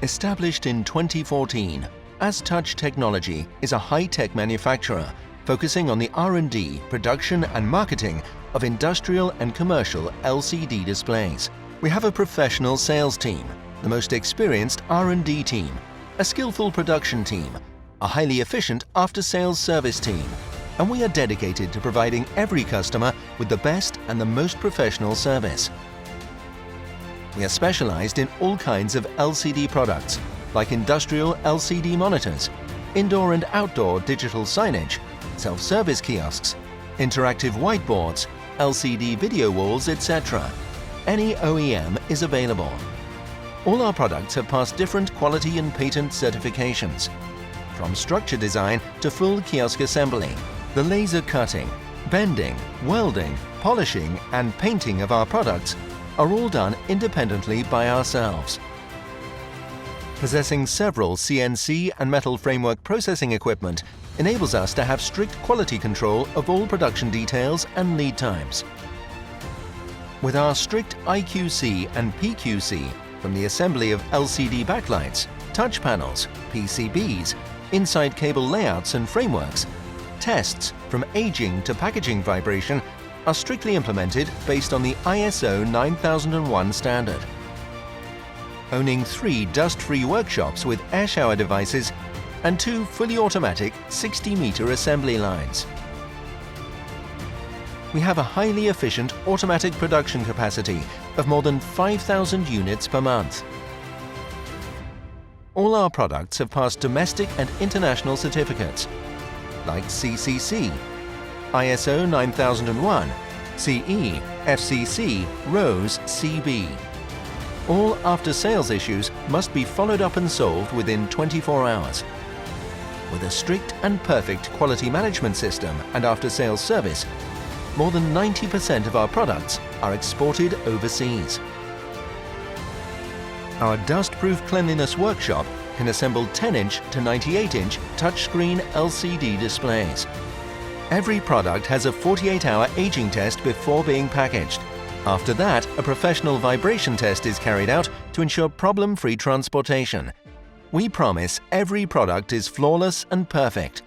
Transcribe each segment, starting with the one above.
Established in 2014, Astouch Technology is a high-tech manufacturer focusing on the R&D, production and marketing of industrial and commercial LCD displays. We have a professional sales team, the most experienced R&D team, a skillful production team, a highly efficient after-sales service team, and we are dedicated to providing every customer with the best and the most professional service. We are specialized in all kinds of LCD products, like industrial LCD monitors, indoor and outdoor digital signage, self-service kiosks, interactive whiteboards, LCD video walls, etc. Any OEM is available. All our products have passed different quality and patent certifications. From structure design to full kiosk assembly, the laser cutting, bending, welding, polishing and painting of our products are all done independently by ourselves. Possessing several CNC and metal framework processing equipment enables us to have strict quality control of all production details and lead times. With our strict IQC and PQC from the assembly of LCD backlights, touch panels, PCBs, inside cable layouts and frameworks, tests from aging to packaging vibration are strictly implemented based on the ISO 9001 standard. Owning 3 dust-free workshops with air shower devices and 2 fully automatic 60-meter assembly lines. We have a highly efficient automatic production capacity of more than 5,000 units per month. All our products have passed domestic and international certificates, like CCC, ISO 9001, CE, FCC, RoHS, CB. All after-sales issues must be followed up and solved within 24 hours. With a strict and perfect quality management system and after-sales service, more than 90% of our products are exported overseas. Our dust-proof cleanliness workshop can assemble 10-inch to 98-inch touchscreen LCD displays. Every product has a 48-hour aging test before being packaged. After that, a professional vibration test is carried out to ensure problem-free transportation. We promise every product is flawless and perfect.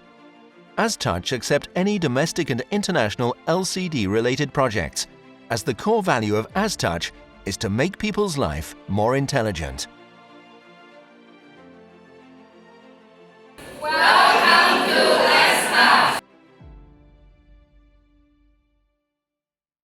Astouch accept any domestic and international LCD-related projects, as the core value of Astouch is to make people's life more intelligent.